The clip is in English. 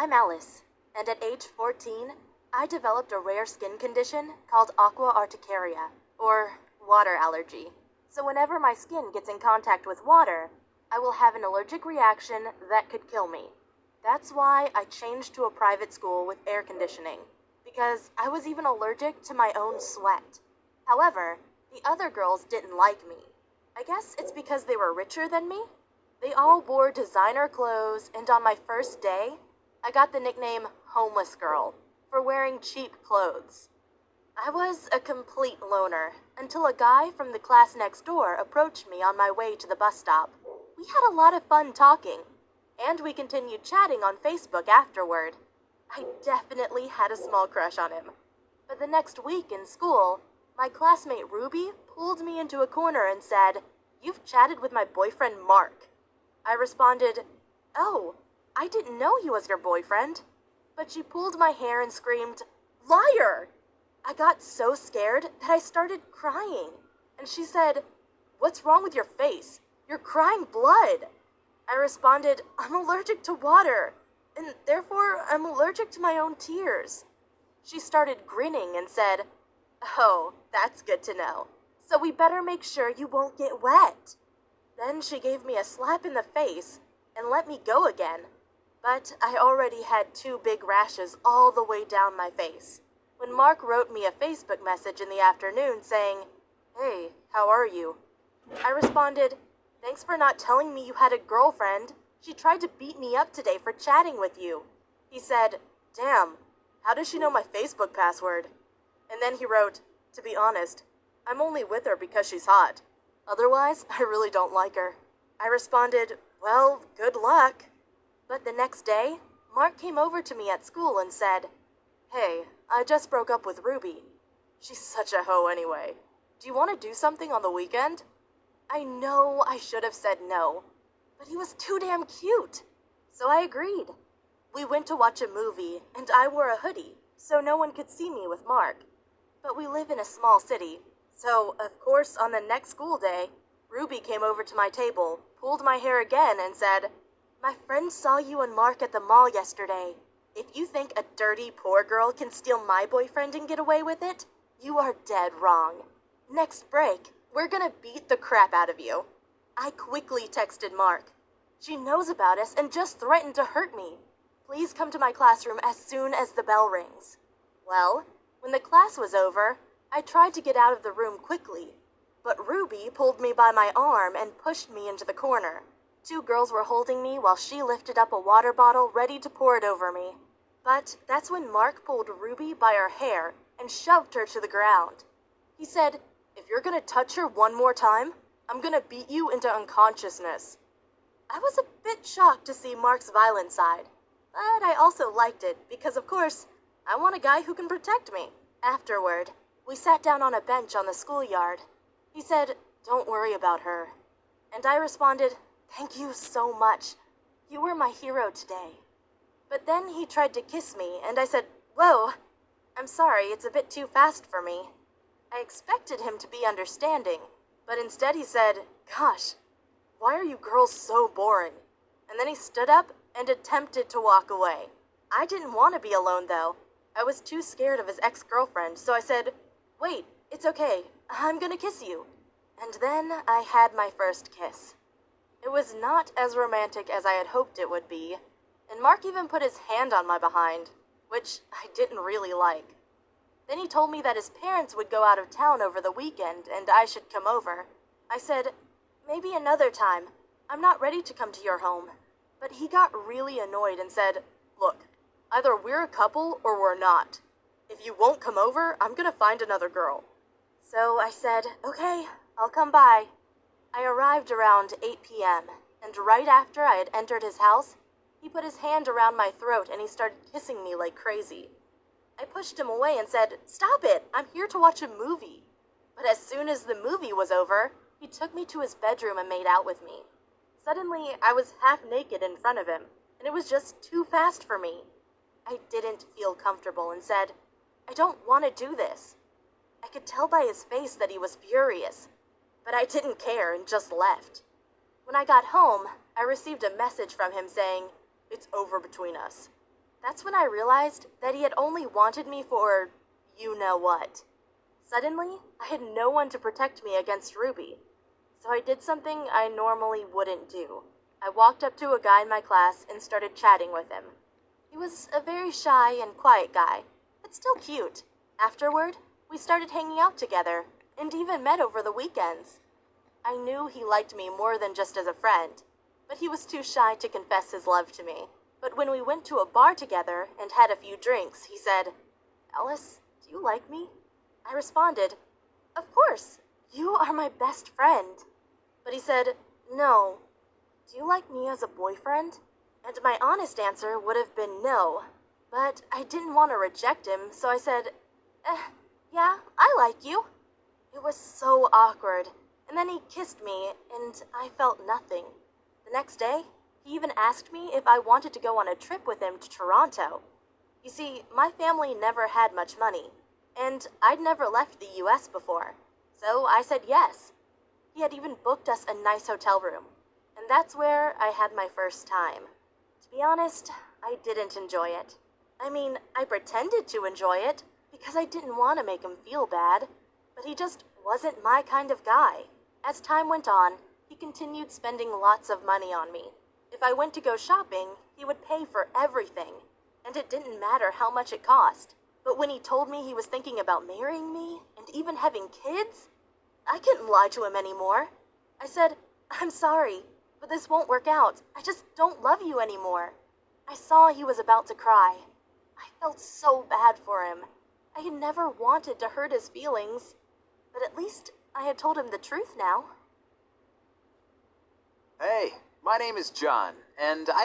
I'm Alice, and at age 14, I developed a rare skin condition called aqua urticaria, or water allergy. So whenever my skin gets in contact with water, I will have an allergic reaction that could kill me. That's why I changed to a private school with air conditioning, because I was even allergic to my own sweat. However, the other girls didn't like me. I guess it's because they were richer than me? They all wore designer clothes, and on my first day, I got the nickname Homeless Girl for wearing cheap clothes. I was a complete loner until a guy from the class next door approached me on my way to the bus stop. We had a lot of fun talking, and we continued chatting on Facebook afterward. I definitely had a small crush on him. But the next week in school, my classmate Ruby pulled me into a corner and said, "You've chatted with my boyfriend Mark." I responded, "Oh, I didn't know he was your boyfriend." But she pulled my hair and screamed, "Liar!" I got so scared that I started crying. And she said, "What's wrong with your face? You're crying blood." I responded, "I'm allergic to water, and therefore I'm allergic to my own tears." She started grinning and said, "Oh, that's good to know. So we better make sure you won't get wet." Then she gave me a slap in the face and let me go again. But I already had two big rashes all the way down my face. When Mark wrote me a Facebook message in the afternoon saying, "Hey, how are you?" I responded, "Thanks for not telling me you had a girlfriend. She tried to beat me up today for chatting with you." He said, "Damn, how does she know my Facebook password?" And then he wrote, "To be honest, I'm only with her because she's hot. Otherwise, I really don't like her." I responded, "Well, good luck." But the next day, Mark came over to me at school and said, "Hey, I just broke up with Ruby. She's such a hoe anyway. Do you want to do something on the weekend?" I know I should have said no, but he was too damn cute. So I agreed. We went to watch a movie, and I wore a hoodie, so no one could see me with Mark. But we live in a small city, so, of course, on the next school day, Ruby came over to my table, pulled my hair again, and said, "My friend saw you and Mark at the mall yesterday. If you think a dirty, poor girl can steal my boyfriend and get away with it, you are dead wrong. Next break, we're gonna beat the crap out of you." I quickly texted Mark. "She knows about us and just threatened to hurt me. Please come to my classroom as soon as the bell rings." Well, when the class was over, I tried to get out of the room quickly, but Ruby pulled me by my arm and pushed me into the corner. Two girls were holding me while she lifted up a water bottle ready to pour it over me. But that's when Mark pulled Ruby by her hair and shoved her to the ground. He said, "If you're gonna touch her one more time, I'm gonna beat you into unconsciousness." I was a bit shocked to see Mark's violent side, but I also liked it because, of course, I want a guy who can protect me. Afterward, we sat down on a bench on the schoolyard. He said, "Don't worry about her." And I responded, "Thank you so much. You were my hero today." But then he tried to kiss me, and I said, "Whoa, I'm sorry, it's a bit too fast for me." I expected him to be understanding, but instead he said, "Gosh, why are you girls so boring?" And then he stood up and attempted to walk away. I didn't want to be alone, though. I was too scared of his ex-girlfriend, so I said, "Wait, it's okay. I'm gonna kiss you." And then I had my first kiss. It was not as romantic as I had hoped it would be, and Mark even put his hand on my behind, which I didn't really like. Then he told me that his parents would go out of town over the weekend and I should come over. I said, "Maybe another time. I'm not ready to come to your home." But he got really annoyed and said, "Look, either we're a couple or we're not. If you won't come over, I'm gonna find another girl." So I said, "Okay, I'll come by." I arrived around 8 p.m., and right after I had entered his house, he put his hand around my throat and he started kissing me like crazy. I pushed him away and said, "Stop it, I'm here to watch a movie." But as soon as the movie was over, he took me to his bedroom and made out with me. Suddenly, I was half naked in front of him, and it was just too fast for me. I didn't feel comfortable and said, "I don't want to do this." I could tell by his face that he was furious, but I didn't care and just left. When I got home, I received a message from him saying, "It's over between us." That's when I realized that he had only wanted me for you know what. Suddenly, I had no one to protect me against Ruby, so I did something I normally wouldn't do. I walked up to a guy in my class and started chatting with him. He was a very shy and quiet guy, but still cute. Afterward, we started hanging out together and even met over the weekends. I knew he liked me more than just as a friend, but he was too shy to confess his love to me. But when we went to a bar together and had a few drinks, he said, "Alice, do you like me?" I responded, "Of course, you are my best friend." But he said, "No, do you like me as a boyfriend?" And my honest answer would have been no, but I didn't want to reject him, so I said, yeah, I like you." It was so awkward, and then he kissed me, and I felt nothing. The next day, he even asked me if I wanted to go on a trip with him to Toronto. You see, my family never had much money, and I'd never left the US before, so I said yes. He had even booked us a nice hotel room, and that's where I had my first time. To be honest, I didn't enjoy it. I mean, I pretended to enjoy it because I didn't want to make him feel bad, but he just wasn't my kind of guy. As time went on, he continued spending lots of money on me. If I went to go shopping, he would pay for everything, and it didn't matter how much it cost. But when he told me he was thinking about marrying me and even having kids, I couldn't lie to him anymore. I said, "I'm sorry, but this won't work out. I just don't love you anymore." I saw he was about to cry. I felt so bad for him. I had never wanted to hurt his feelings, but at least I had told him the truth now. Hey, my name is John, and I